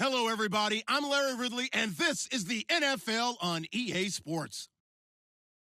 Hello, everybody. I'm Larry Ridley, and this is the NFL on EA Sports.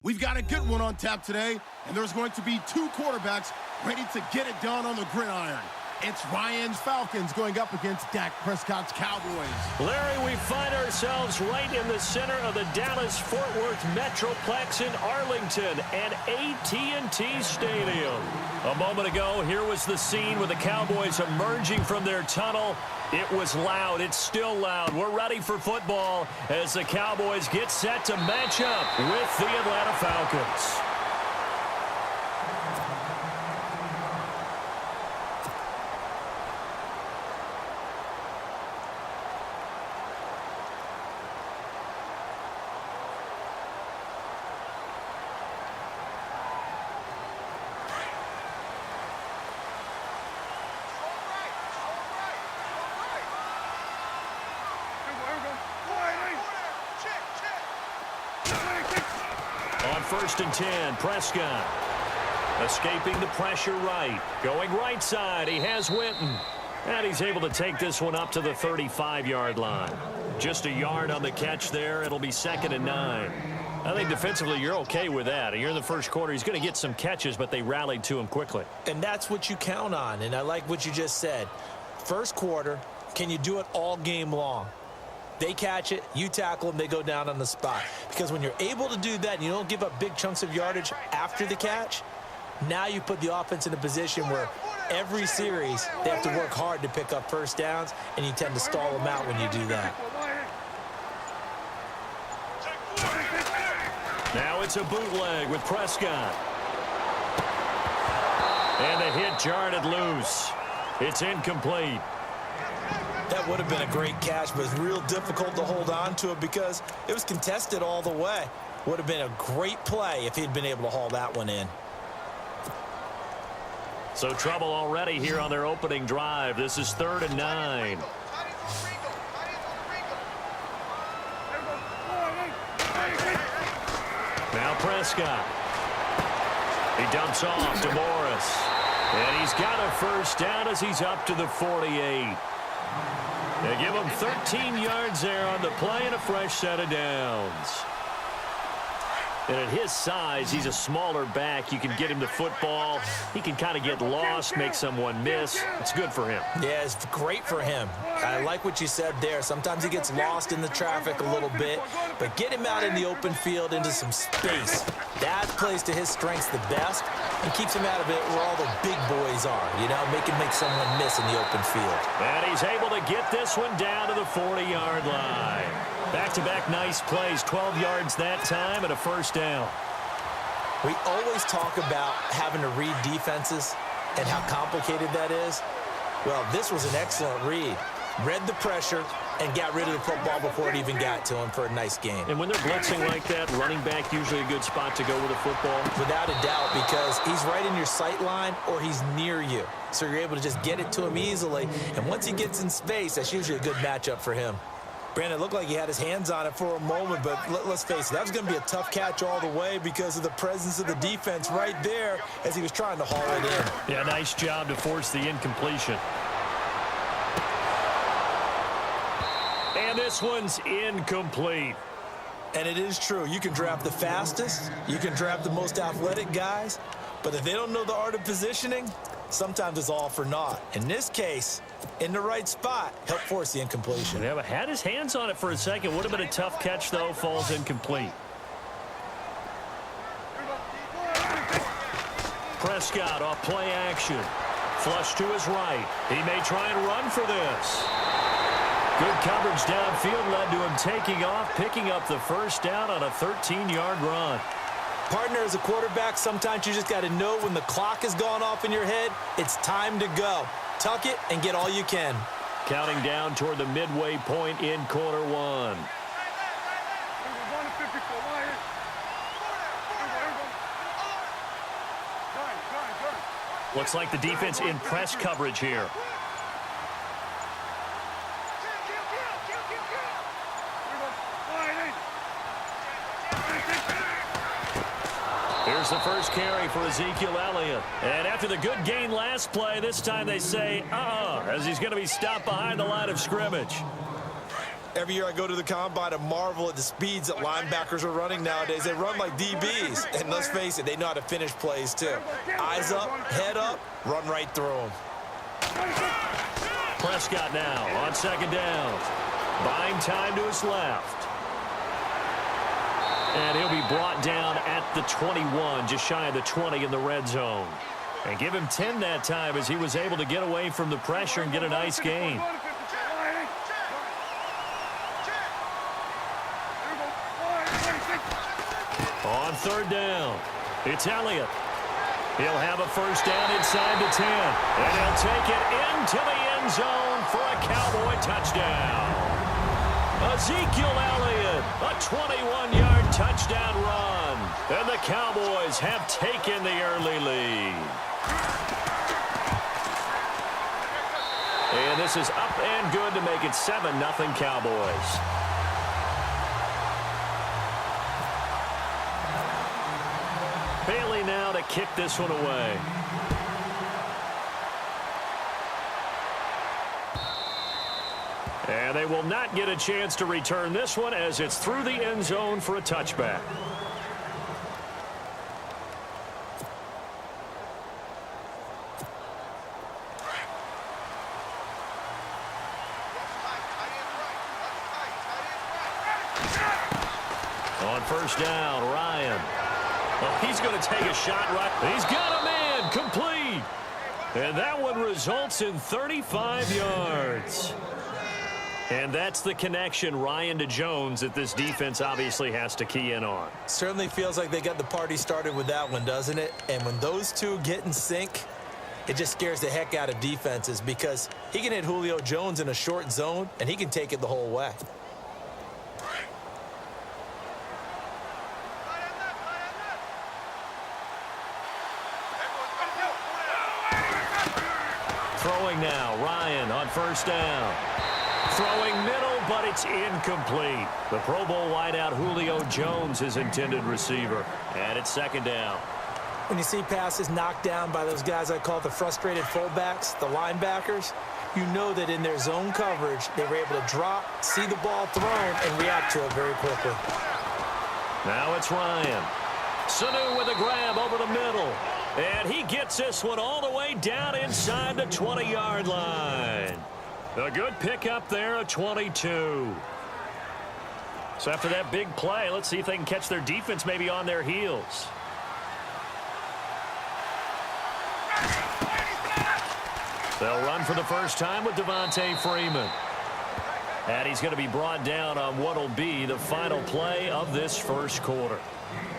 We've got a good one on tap today, and there's going to be two quarterbacks ready to get it done on the gridiron. It's Ryan's Falcons going up against Dak Prescott's Cowboys. Larry, we find ourselves right in the center of the Dallas-Fort Worth Metroplex in Arlington and AT&T Stadium. A moment ago, here was the scene with the Cowboys emerging from their tunnel. It was loud. It's still loud. We're ready for football as the Cowboys get set to match up with the Atlanta Falcons. On 1st and 10, Prescott escaping the pressure right. Going right side, he has Winton. And he's able to take this one up to the 35-yard line. Just a yard on the catch there. It'll be 2nd and 9. I think defensively you're okay with that. You're in the first quarter. He's going to get some catches, but they rallied to him quickly. And that's what you count on, and I like what you just said. First quarter, can you do it all game long? They catch it, you tackle them, they go down on the spot. Because when you're able to do that and you don't give up big chunks of yardage after the catch, now you put the offense in a position where every series they have to work hard to pick up first downs, and you tend to stall them out when you do that. Now it's a bootleg with Prescott. And the hit jarred it loose. It's incomplete. That would have been a great catch, but it's real difficult to hold on to it because it was contested all the way. Would have been a great play if he'd been able to haul that one in. So trouble already here on their opening drive. This is 3rd and 9. Now Prescott. He dumps off to Morris. And he's got a first down as he's up to the 48. They give him 13 yards there on the play and a fresh set of downs. And at his size, he's a smaller back. You can get him the football. He can kind of get lost, make someone miss. It's good for him. Yeah, it's great for him. I like what you said there. Sometimes he gets lost in the traffic a little bit, but get him out in the open field into some space. That plays to his strengths the best and keeps him out of it where all the big boys are, you know, make someone miss in the open field. And he's able to get this one down to the 40-yard line. Back-to-back nice plays, 12 yards that time and a first down. We always talk about having to read defenses and how complicated that is. Well, this was an excellent read. Read the pressure and got rid of the football before it even got to him for a nice game. And when they're blitzing like that, running back usually a good spot to go with the football? Without a doubt, because he's right in your sight line or he's near you. So you're able to just get it to him easily. And once he gets in space, that's usually a good matchup for him. Brandon, it looked like he had his hands on it for a moment, but let's face it, that was going to be a tough catch all the way because of the presence of the defense right there as he was trying to haul it in. Yeah, nice job to force the incompletion. And this one's incomplete. And it is true. You can draft the fastest. You can draft the most athletic guys. But if they don't know the art of positioning, sometimes it's all for naught. In this case, in the right spot, help force the incompletion. Yeah, but had his hands on it for a second. Would have been a tough catch, though. Falls incomplete. Prescott off play action. Flush to his right. He may try and run for this. Good coverage downfield led to him taking off, picking up the first down on a 13-yard run. Partner, as a quarterback, sometimes you just got to know when the clock has gone off in your head, it's time to go. Tuck it and get all you can. Counting down toward the midway point in quarter one. Looks like the defense in press coverage here. Here's the first carry for Ezekiel Elliott. And after the good gain last play, this time they say, as he's going to be stopped behind the line of scrimmage. Every year I go to the combine and marvel at the speeds that linebackers are running nowadays. They run like DBs. And let's face it, they know how to finish plays too. Eyes up, head up, run right through them. Prescott now on second down. Buying time to his left. And he'll be brought down at the 21, just shy of the 20 in the red zone. And give him 10 that time as he was able to get away from the pressure and get a nice gain. On third down, it's Elliott. He'll have a first down inside the 10. And he'll take it into the end zone for a Cowboy touchdown. Ezekiel Elliott, a 21-yard touchdown run. And the Cowboys have taken the early lead. And this is up and good to make it 7-0 Cowboys. Bailey now to kick this one away. And they will not get a chance to return this one as it's through the end zone for a touchback. On first down, Ryan. Well, he's going to take a shot right. He's got a man complete. And that one results in 35 yards. And that's the connection, Ryan to Jones, that this defense obviously has to key in on. Certainly feels like they got the party started with that one, doesn't it? And when those two get in sync, it just scares the heck out of defenses because he can hit Julio Jones in a short zone, and he can take it the whole way. Throwing now, Ryan on first down. Throwing middle, but it's incomplete. The Pro Bowl wideout Julio Jones, his intended receiver. And it's second down. When you see passes knocked down by those guys I call the frustrated fullbacks, the linebackers, you know that in their zone coverage, they were able to drop, see the ball thrown, and react to it very quickly. Now it's Ryan. Sanu with a grab over the middle. And he gets this one all the way down inside the 20-yard line. A good pickup there at 22. So after that big play, let's see if they can catch their defense maybe on their heels. They'll run for the first time with Devontae Freeman. And he's going to be brought down on what will be the final play of this first quarter.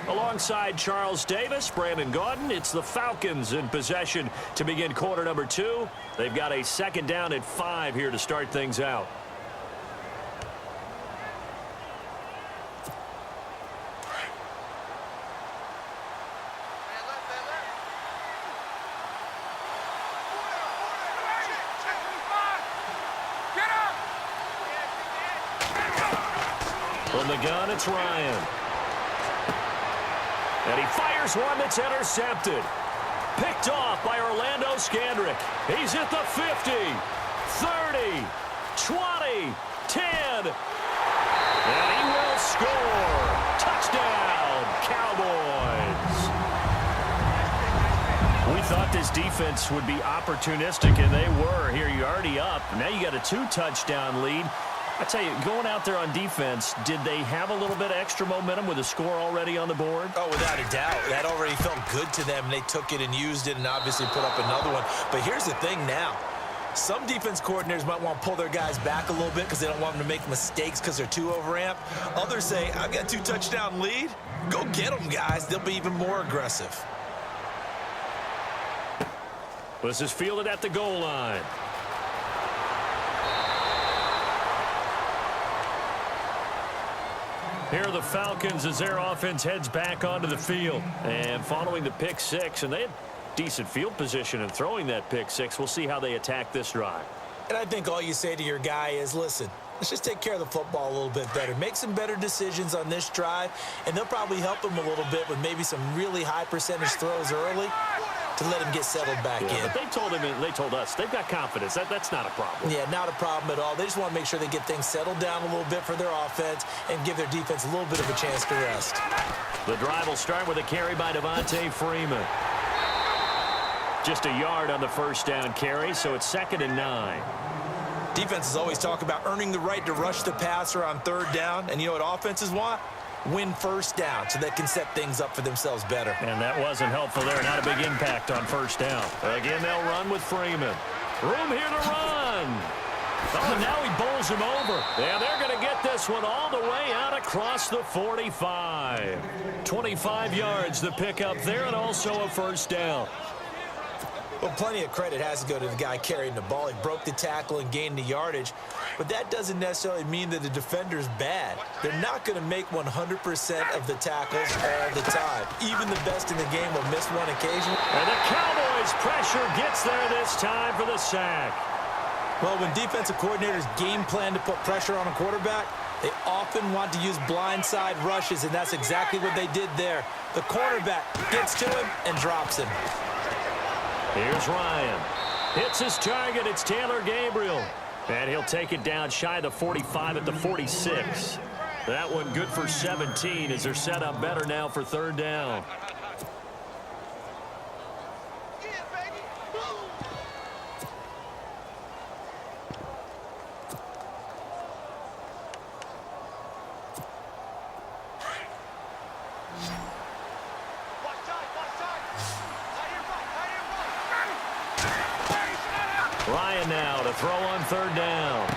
Alongside Charles Davis, Brandon Gaudin, it's the Falcons in possession to begin quarter number 2. They've got a second down at 5 here to start things out. From the gun, it's Ryan. And he fires one that's intercepted. Picked off by Orlando Scandrick. He's at the 50, 30, 20, 10. And he will score. Touchdown, Cowboys. We thought this defense would be opportunistic, and they were. Here, you're already up. Now you got a 2-touchdown lead. I tell you, going out there on defense, did they have a little bit of extra momentum with a score already on the board? Oh, without a doubt. That already felt good to them, and they took it and used it and obviously put up another one. But here's the thing now. Some defense coordinators might want to pull their guys back a little bit because they don't want them to make mistakes because they're too overamped. Others say, I've got a 2-touchdown lead. Go get them, guys. They'll be even more aggressive. This is fielded at the goal line. Here are the Falcons as their offense heads back onto the field. And following the pick 6, and they had decent field position in throwing that pick 6. We'll see how they attack this drive. And I think all you say to your guy is, listen, let's just take care of the football a little bit better. Make some better decisions on this drive, and they'll probably help them a little bit with maybe some really high percentage throws early. to let him get settled back in. But they told us, they've got confidence. That's not a problem. Yeah, not a problem at all. They just want to make sure they get things settled down a little bit for their offense and give their defense a little bit of a chance to rest. The drive will start with a carry by Devontae Freeman. Just a yard on the first down carry, so it's 2nd and 9. Defenses always talk about earning the right to rush the passer on 3rd down, and you know what offenses want? Win first down so they can set things up for themselves better. And that wasn't helpful there. Not a big impact on first down. Again, they'll run with Freeman. Room here to run. Oh, and now he bowls him over. Yeah, they're going to get this one all the way out across the 45. 25 yards the pickup there, and also a first down. Well, plenty of credit has to go to the guy carrying the ball. He broke the tackle and gained the yardage. But that doesn't necessarily mean that the defender's bad. They're not going to make 100% of the tackles all the time. Even the best in the game will miss one occasion. And the Cowboys' pressure gets there this time for the sack. Well, when defensive coordinators game plan to put pressure on a quarterback, they often want to use blindside rushes, and that's exactly what they did there. The cornerback gets to him and drops him. Here's Ryan. Hits his target. It's Taylor Gabriel. And he'll take it down shy of the 45 at the 46. That one good for 17 as they're set up better now for 3rd down. Ryan now to throw on 3rd down.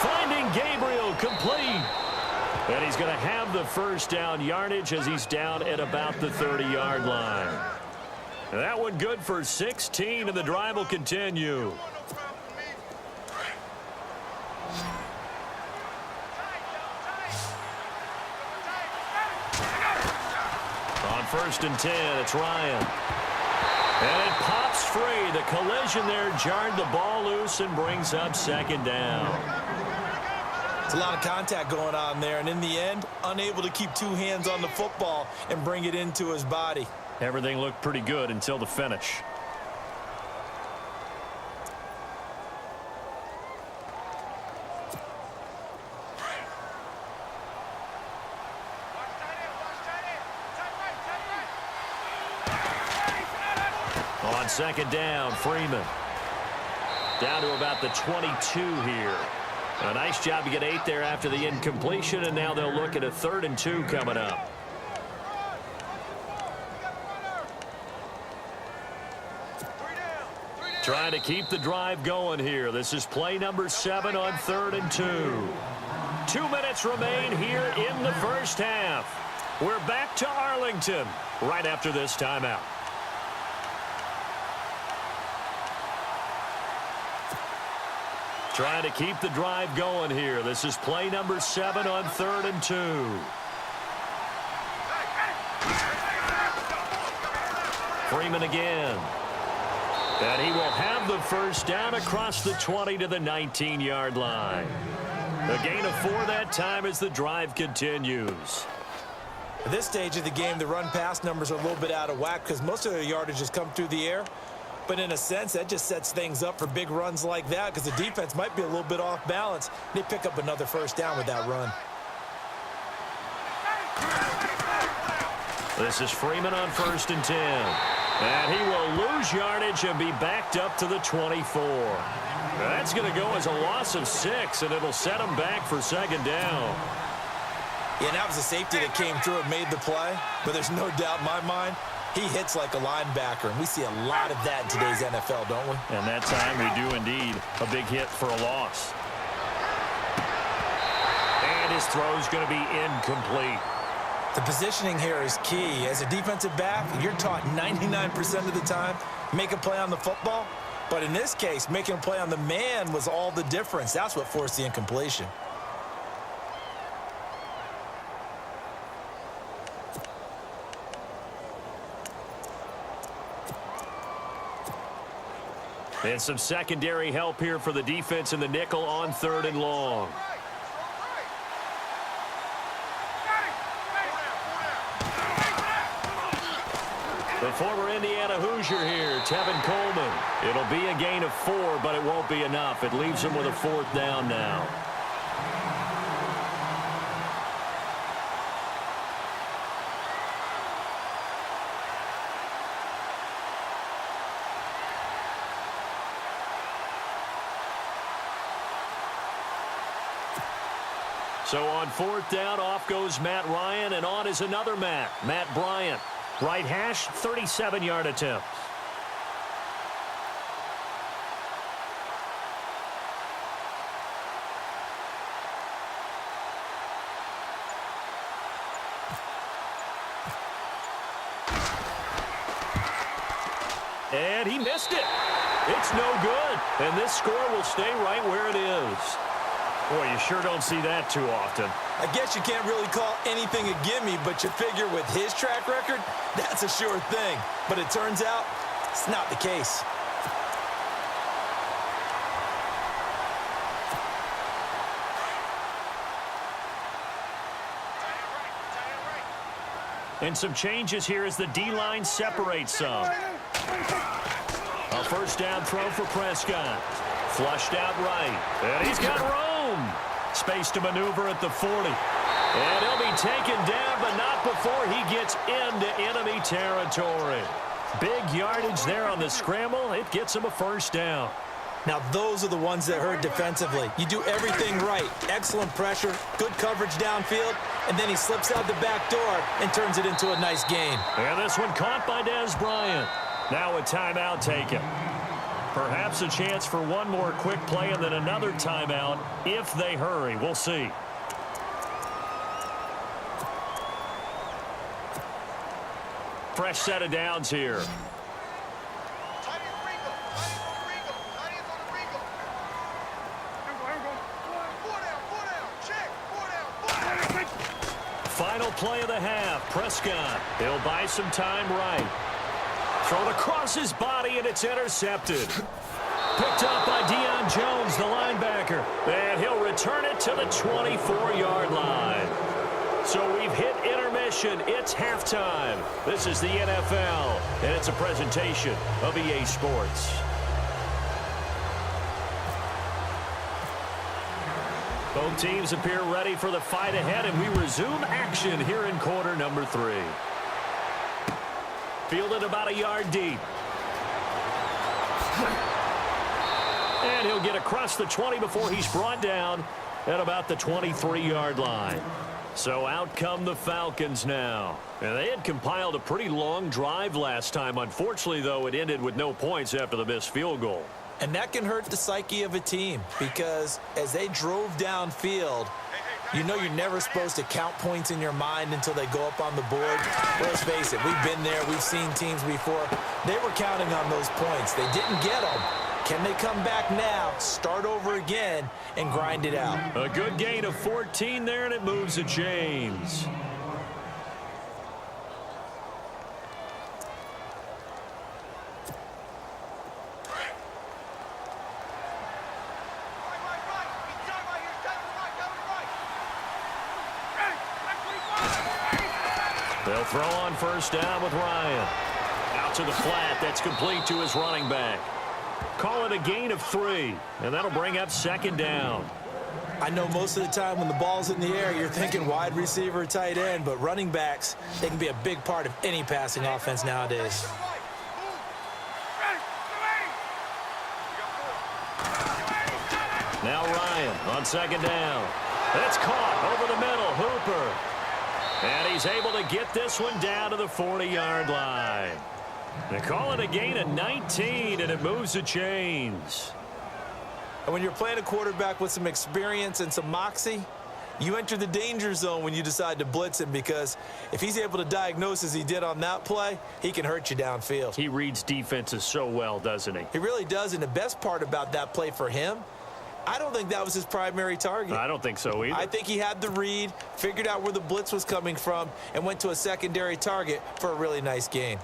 Finding Gabriel complete. And he's going to have the first down yardage as he's down at about the 30-yard line. That one good for 16, and the drive will continue. On 1st and 10, it's Ryan. And it pops free. The collision there jarred the ball loose and brings up 2nd down. It's a lot of contact going on there, and in the end, unable to keep 2 hands on the football and bring it into his body. Everything looked pretty good until the finish. On 2nd down, Freeman. Down to about the 22 here. A nice job to get 8 there after the incompletion, and now they'll look at a 3rd and 2 coming up. Trying to keep the drive going here. This is play number 7 on 3rd and 2. 2 minutes remain here in the first half. We're back to Arlington right after this timeout. Trying to keep the drive going here. This is play number 7 on 3rd and 2. Freeman again. And he will have the first down across the 20 to the 19-yard line. A gain of 4 that time as the drive continues. At this stage of the game, the run-pass numbers are a little bit out of whack because most of their yardage has come through the air. But in a sense, that just sets things up for big runs like that because the defense might be a little bit off balance. They pick up another first down with that run. This is Freeman on 1st and 10. And he will lose yardage and be backed up to the 24. That's going to go as a loss of 6, and it'll set him back for 2nd down. Yeah, that was a safety that came through and made the play. But there's no doubt in my mind, he hits like a linebacker, and we see a lot of that in today's NFL, don't we? And that time we do indeed. A big hit for a loss. And his throw's going to be incomplete. The positioning here is key. As a defensive back, you're taught 99% of the time, make a play on the football. But in this case, making a play on the man was all the difference. That's what forced the incompletion. And some secondary help here for the defense in the nickel on 3rd and long. The former Indiana Hoosier here, Tevin Coleman. It'll be a gain of 4, but it won't be enough. It leaves him with a 4th down now. So on 4th down, off goes Matt Ryan, and on is another Matt Bryant. Right hash, 37-yard attempt. And he missed it. It's no good. And this score will stay right where it is. Boy, you sure don't see that too often. I guess you can't really call anything a gimme, but you figure with his track record, that's a sure thing. But it turns out it's not the case. And some changes here as the D-line separates some. A first down throw for Prescott. Flushed out right. And he's got room. Space to maneuver at the 40. And he'll be taken down, but not before he gets into enemy territory. Big yardage there on the scramble. It gets him a first down. Now, those are the ones that hurt defensively. You do everything right. Excellent pressure, good coverage downfield, and then he slips out the back door and turns it into a nice gain. And this one caught by Des Bryant. Now a timeout taken. Perhaps a chance for one more quick play and then another timeout if they hurry. We'll see. Fresh set of downs here. Final play of the half. Prescott. He'll buy some time right. Thrown across his body, and it's intercepted. Picked up by Deion Jones, the linebacker. And he'll return it to the 24-yard line. So we've hit intermission. It's halftime. This is the NFL, and it's a presentation of EA Sports. Both teams appear ready for the fight ahead, and we resume action here in quarter number 3. Fielded about a yard deep. And he'll get across the 20 before he's brought down at about the 23-yard line. So out come the Falcons now. And they had compiled a pretty long drive last time. Unfortunately, though, it ended with no points after the missed field goal. And that can hurt the psyche of a team because as they drove downfield, you know you're never supposed to count points in your mind until they go up on the board. Let's face it, we've been there. We've seen teams before. They were counting on those points. They didn't get them. Can they come back now, start over again, and grind it out? A good gain of 14 there, and it moves the chains. They'll throw on first down with Ryan. Out to the flat. That's complete to his running back. Call it a gain of 3, and that'll bring up second down. I know most of the time when the ball's in the air, you're thinking wide receiver, tight end, but running backs, they can be a big part of any passing offense nowadays. Now Ryan on second down. It's caught over the middle. Hooper. And he's able to get this one down to the 40-yard line. They call it a gain of 19, and it moves the chains. And when you're playing a quarterback with some experience and some moxie, you enter the danger zone when you decide to blitz him because if he's able to diagnose as he did on that play, he can hurt you downfield. He reads defenses so well, doesn't he? He really does, and the best part about that play for him, I don't think that was his primary target. I don't think so either. I think he had the read, figured out where the blitz was coming from, and went to a secondary target for a really nice gain.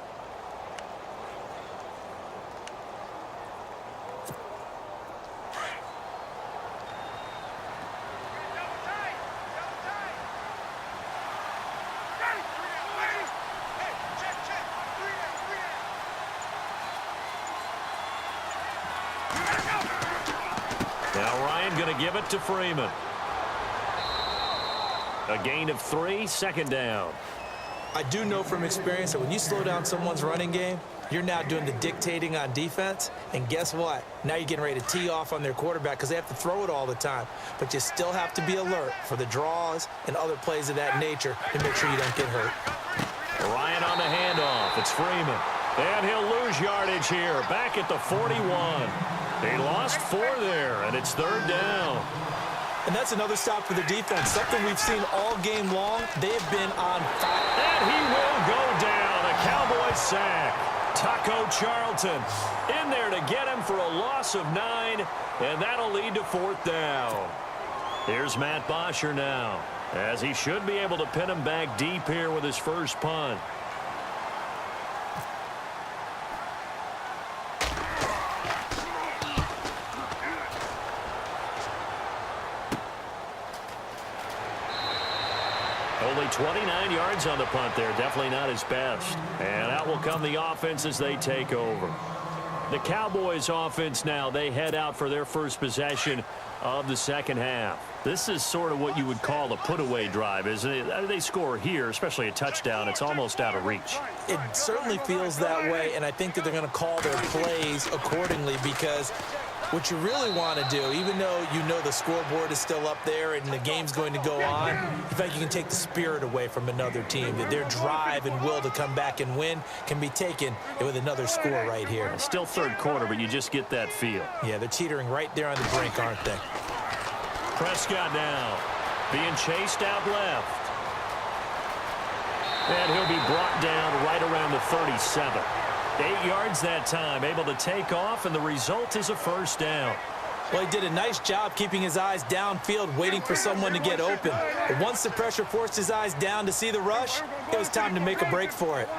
Now Ryan going to give it to Freeman. A gain of 3, second down. I do know from experience that when you slow down someone's running game, you're now doing the dictating on defense. And guess what? Now you're getting ready to tee off on their quarterback because they have to throw it all the time. But you still have to be alert for the draws and other plays of that nature to make sure you don't get hurt. Ryan on the handoff. It's Freeman. And he'll lose yardage here. Back at the 41. They lost 4 there, and it's third down. And that's another stop for the defense. Something we've seen all game long. They have been on fire. And he will go down. A Cowboy sack. Taco Charlton in there to get him for a loss of 9, and that'll lead to fourth down. Here's Matt Bosher now, as he should be able to pin him back deep here with his first punt. Only 29 yards on the punt there. Definitely not his best. And out will come the offense as they take over. The Cowboys offense now, they head out for their first possession of the second half. This is sort of what you would call a put-away drive, isn't it? They score here, especially a touchdown. It's almost out of reach. It certainly feels that way, and I think that they're going to call their plays accordingly because what you really want to do, even though you know the scoreboard is still up there and the game's going to go on, in fact, you can take the spirit away from another team. That their drive and will to come back and win can be taken with another score right here. It's still third quarter, but you just get that feel. Yeah, they're teetering right there on the brink, aren't they? Prescott now being chased out left. And he'll be brought down right around the 37. 8 yards that time, able to take off, and the result is a first down. Well, he did a nice job keeping his eyes downfield, waiting for someone to get open. But once the pressure forced his eyes down to see the rush, it was time to make a break for it.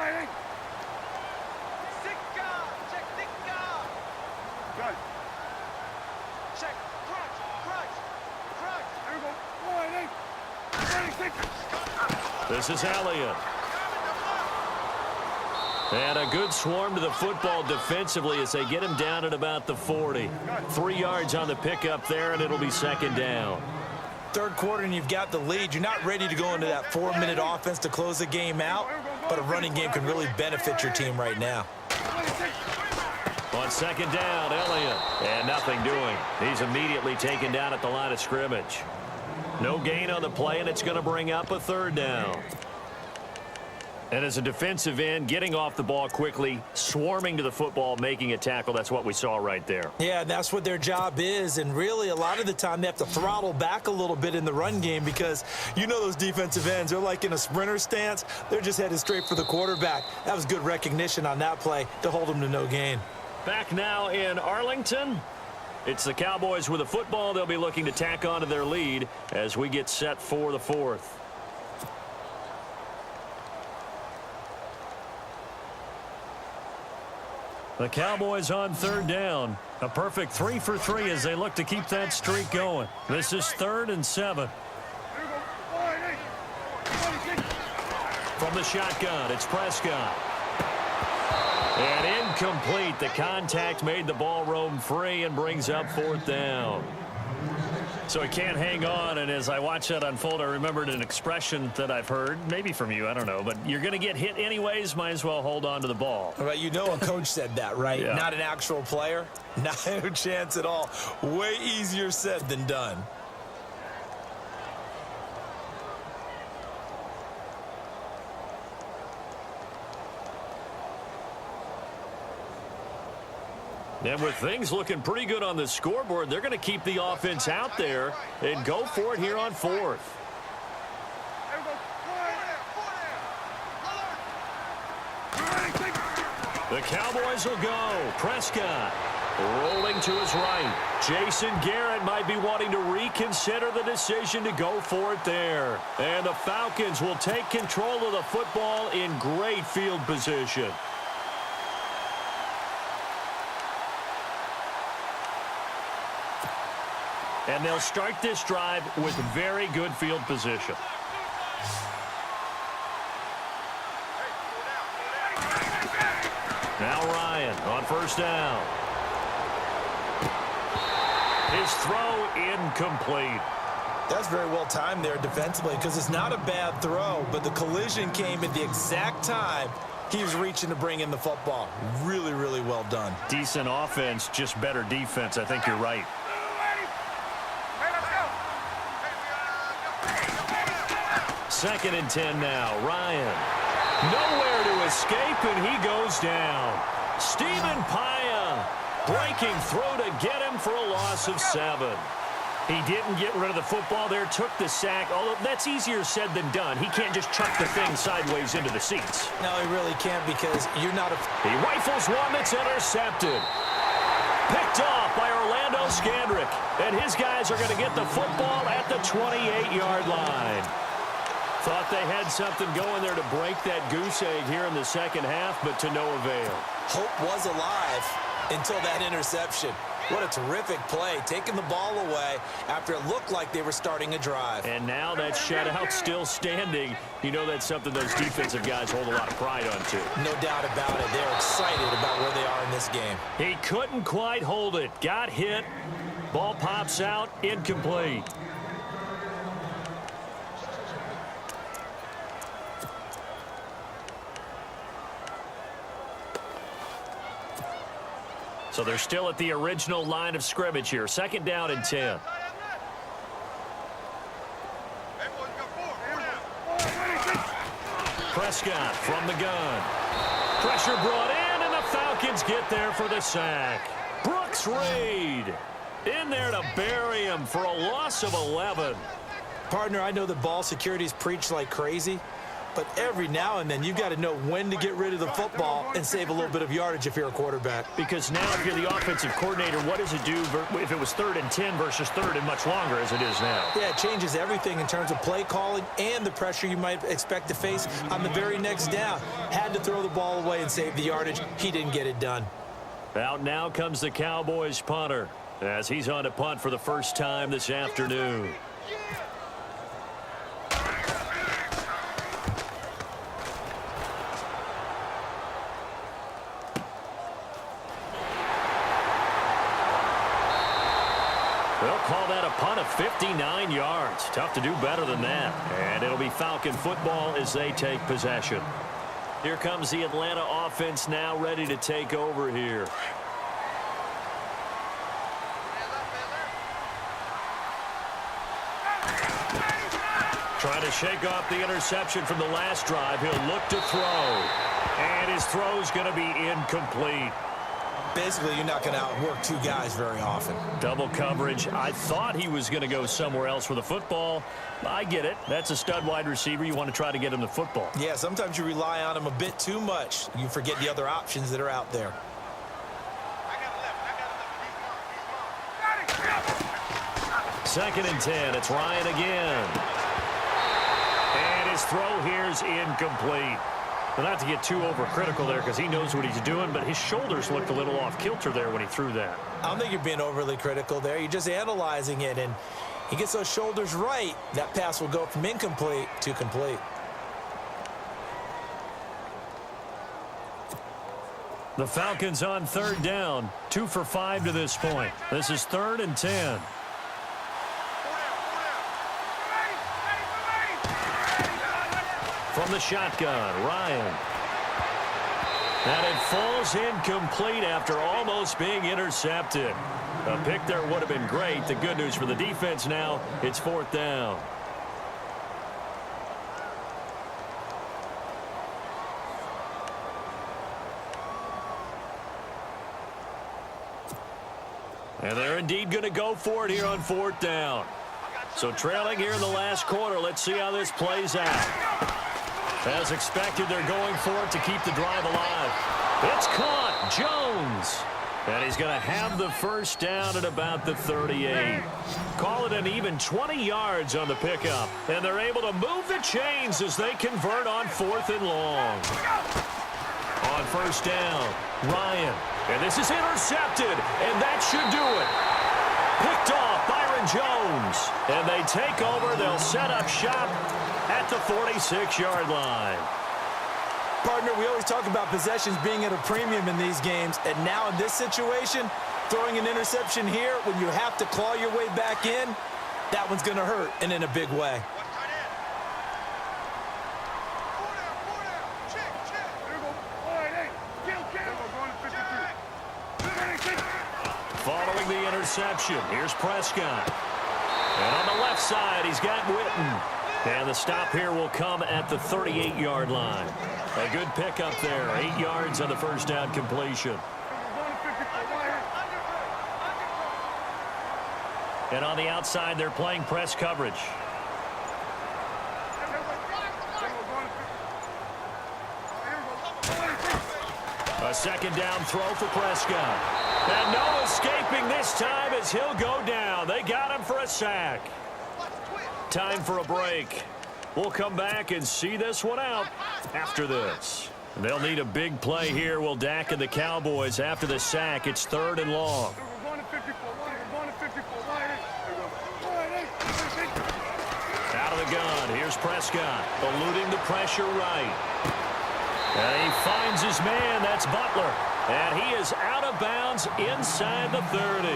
This is Elliott. And a good swarm to the football defensively as they get him down at about the 40. 3 yards on the pickup there, and it'll be second down. Third quarter, and you've got the lead. You're not ready to go into that 4-minute offense to close the game out, but a running game can really benefit your team right now. On second down, Elliott. And nothing doing. He's immediately taken down at the line of scrimmage. No gain on the play, and it's going to bring up a third down. And as a defensive end, getting off the ball quickly, swarming to the football, making a tackle, that's what we saw right there. Yeah, that's what their job is. And really, a lot of the time, they have to throttle back a little bit in the run game because you know those defensive ends, they're like in a sprinter stance. They're just headed straight for the quarterback. That was good recognition on that play to hold them to no gain. Back now in Arlington. It's the Cowboys with the football. They'll be looking to tack on to their lead as we get set for the fourth. The Cowboys on third down. A perfect 3 for 3 as they look to keep that streak going. This is 3rd and 7. From the shotgun, it's Prescott. And incomplete. The contact made the ball roam free and brings up fourth down. So he can't hang on, and as I watch that unfold, I remembered an expression that I've heard, maybe from you, I don't know, but you're going to get hit anyways, might as well hold on to the ball. Right, you know a coach said that, right? Yeah. Not an actual player. Not a chance at all. Way easier said than done. And with things looking pretty good on the scoreboard, they're going to keep the offense out there and go for it here on fourth. The Cowboys will go. Prescott rolling to his right. Jason Garrett might be wanting to reconsider the decision to go for it there. And the Falcons will take control of the football in great field position. And they'll start this drive with very good field position. Now Ryan on first down. His throw incomplete. That's very well timed there defensively because it's not a bad throw, but the collision came at the exact time he was reaching to bring in the football. Really, really well done. Decent offense, just better defense. I think you're right. Second and 10 now. Ryan. Nowhere to escape, and he goes down. Stephen Paya breaking through to get him for a loss of 7. He didn't get rid of the football there, took the sack, although that's easier said than done. He can't just chuck the thing sideways into the seats. No, he really can't because you're not a... He rifles one that's intercepted. Picked off by Orlando Scandrick. And his guys are going to get the football at the 28-yard line. Thought they had something going there to break that goose egg here in the second half, but to no avail. Hope was alive until that interception. What a terrific play, taking the ball away after it looked like they were starting a drive. And now that shutout still standing. You know that's something those defensive guys hold a lot of pride on, too. No doubt about it. They're excited about where they are in this game. He couldn't quite hold it. Got hit. Ball pops out. Incomplete. So they're still at the original line of scrimmage here. Second down and 10. Prescott from the gun. Pressure brought in, and the Falcons get there for the sack. Brooks Reed in there to bury him for a loss of 11. Partner, I know the ball security's preached like crazy, but every now and then you've got to know when to get rid of the football and save a little bit of yardage if you're a quarterback. Because now if you're the offensive coordinator, what does it do if it was 3rd and 10 versus 3rd and much longer as it is now? Yeah, it changes everything in terms of play calling and the pressure you might expect to face on the very next down. Had to throw the ball away and save the yardage. He didn't get it done. Out now comes the Cowboys punter as he's on to punt for the first time this afternoon. They'll call that a punt of 59 yards. Tough to do better than that. And it'll be Falcon football as they take possession. Here comes the Atlanta offense now ready to take over here. Trying to shake off the interception from the last drive. He'll look to throw. And his throw's going to be incomplete. Basically, you're not going to outwork two guys very often. Double coverage. I thought he was going to go somewhere else for the football. I get it. That's a stud wide receiver. You want to try to get him the football. Yeah, sometimes you rely on him a bit too much. You forget the other options that are out there. Second and 10. It's Ryan again. And his throw here's incomplete. Well, not to get too overcritical there because he knows what he's doing, but his shoulders looked a little off kilter there when he threw that. I don't think you're being overly critical there. You're just analyzing it, and he gets those shoulders right. That pass will go from incomplete to complete. The Falcons on 3rd down. 2 for 5 to this point. This is 3rd and 10. From the shotgun, Ryan. And it falls incomplete after almost being intercepted. A pick there would have been great. The good news for the defense now, it's 4th down. And they're indeed going to go for it here on 4th down. So trailing here in the last quarter, let's see how this plays out. As expected, they're going for it to keep the drive alive. It's caught. Jones. And he's going to have the first down at about the 38. Call it an even 20 yards on the pickup. And they're able to move the chains as they convert on 4th and long. On 1st down, Ryan. And this is intercepted. And that should do it. Picked off Byron Jones. And they take over. They'll set up shop at the 46-yard line. Partner, we always talk about possessions being at a premium in these games, and now in this situation, Throwing an interception here when you have to claw your way back in, that one's going to hurt, and in a big way. Following the interception, here's Prescott. And on the left side, he's got Witten. And the stop here will come at the 38-yard line. A good pickup there, 8 yards on the first down completion. And on the outside, they're playing press coverage. A second down throw for Prescott. And no escaping this time as he'll go down. They got him for a sack. Time for a break. We'll come back and see this one out after this. They'll need a big play here, will Dak and the Cowboys after the sack. It's 3rd and long. Out of the gun, here's Prescott, eluding the pressure right. And he finds his man, that's Butler. And he is out of bounds inside the 30.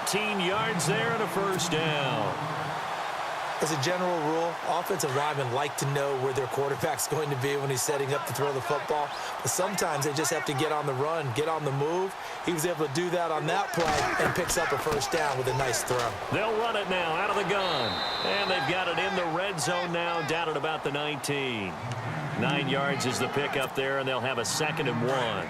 18 yards there and a first down. As a general rule, offensive linemen like to know where their quarterback's going to be when he's setting up to throw the football. But sometimes they just have to get on the run, get on the move. He was able to do that on that play and picks up a first down with a nice throw. They'll run it now out of the gun. And they've got it in the red zone now, down at about the 19. 9 yards is the pickup there, and they'll have a 2nd and 1.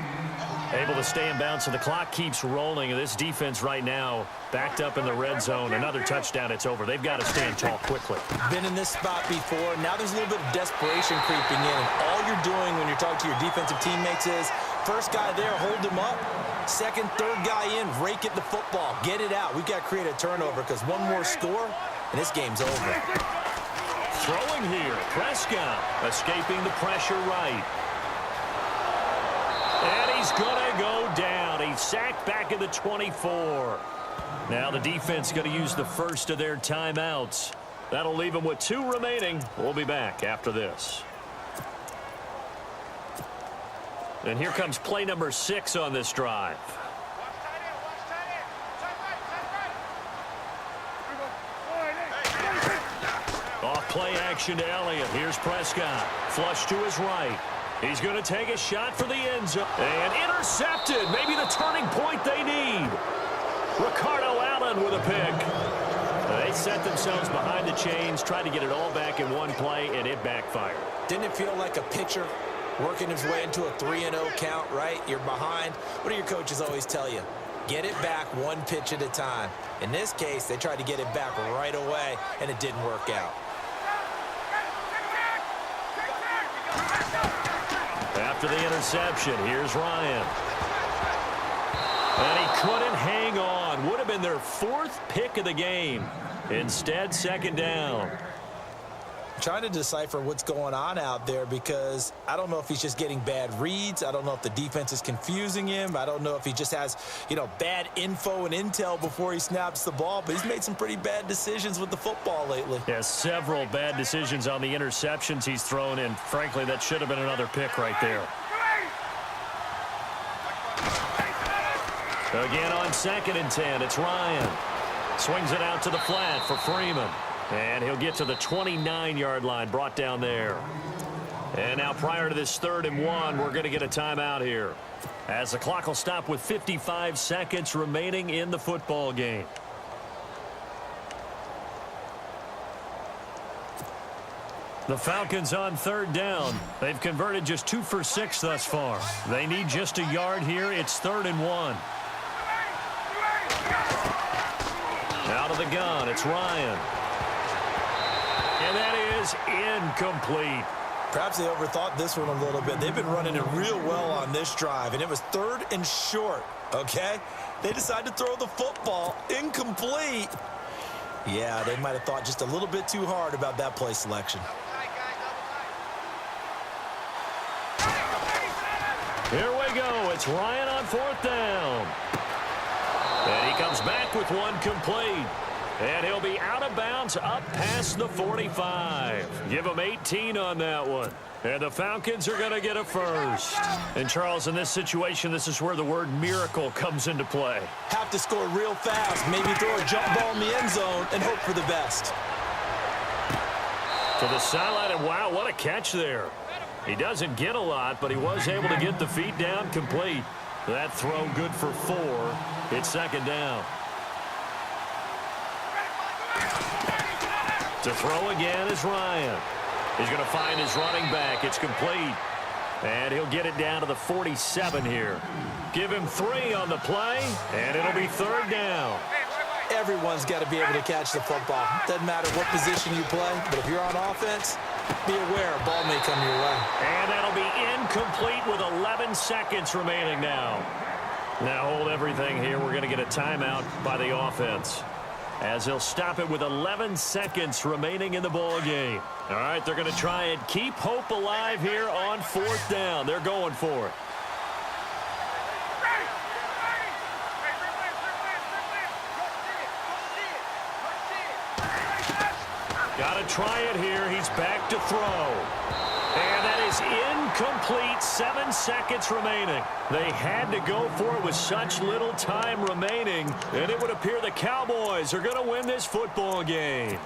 Able to stay in bounds, so the clock keeps rolling. And this defense right now backed up in the red zone. Another touchdown, it's over. They've got to stand tall quickly. Been in this spot before. Now there's a little bit of desperation creeping in. And all you're doing when you're talking to your defensive teammates is, first guy there, hold him up. Second, third guy in, rake at the football. Get it out. We've got to create a turnover because one more score, and this game's over. Throwing here, Prescott escaping the pressure right. And he's going to go down. He's sacked back at the 24. Now the defense going to use the first of their timeouts. That'll leave them with 2 remaining. We'll be back after this. And here comes play number 6 on this drive. Off play action to Elliott. Here's Prescott. Flush to his right. He's going to take a shot for the end zone. And intercepted. Maybe the turning point they need. Ricardo Allen with a pick. They set themselves behind the chains, tried to get it all back in one play, and it backfired. Didn't it feel like a pitcher working his way into a 3-0 count, right? You're behind. What do your coaches always tell you? Get it back one pitch at a time. In this case, they tried to get it back right away, and it didn't work out. After the interception, here's Ryan. And he couldn't hang on. Would have been their 4th pick of the game. Instead, 2nd down. Trying to decipher what's going on out there because I don't know if he's just getting bad reads. I don't know if the defense is confusing him. I don't know if he just has, bad info and intel before he snaps the ball. But he's made some pretty bad decisions with the football lately. Yeah, several bad decisions on the interceptions he's thrown in. Frankly, that should have been another pick right there. Again on 2nd and 10, it's Ryan. Swings it out to the flat for Freeman. And he'll get to the 29-yard line, brought down there. And now prior to this 3rd and 1, we're going to get a timeout here, as the clock will stop with 55 seconds remaining in the football game. The Falcons on 3rd down. They've converted just 2 for 6 thus far. They need just a yard here. It's 3rd and 1. Out of the gun, it's Ryan. And that is incomplete. Perhaps they overthought this one a little bit. They've been running it real well on this drive, and it was 3rd and short, okay? They decided to throw the football incomplete. Yeah, they might have thought just a little bit too hard about that play selection. Here we go. It's Ryan on 4th down. And he comes back with one complete. And he'll be out of bounds up past the 45. Give him 18 on that one. And the Falcons are going to get a first. And, Charles, in this situation, this is where the word miracle comes into play. Have to score real fast. Maybe throw a jump ball in the end zone and hope for the best. To the sideline, and wow, what a catch there. He doesn't get a lot, but he was able to get the feet down complete. That throw good for 4. It's second down. To throw again is Ryan. He's going to find his running back. It's complete. And he'll get it down to the 47 here. Give him 3 on the play, and it'll be third down. Everyone's got to be able to catch the football. Doesn't matter what position you play, but if you're on offense, be aware a ball may come your way. And that'll be incomplete with 11 seconds remaining now. Now hold everything here. We're going to get a timeout by the offense, as they'll stop it with 11 seconds remaining in the ball game. All right, they're going to try and keep hope alive here on 4th down. They're going for it. Got to try it here. He's back to throw. And that is incomplete. 7 seconds remaining. They had to go for it with such little time remaining, and it would appear the Cowboys are going to win this football game.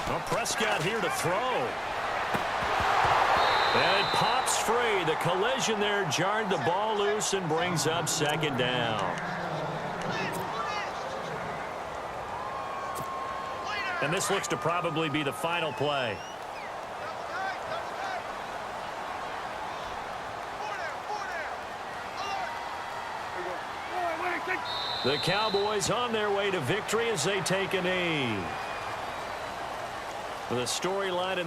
Well, Prescott here to throw. And it pops free. The collision there jarred the ball loose and brings up second down. And this looks to probably be the final play. The Cowboys on their way to victory as they take a knee. The storyline in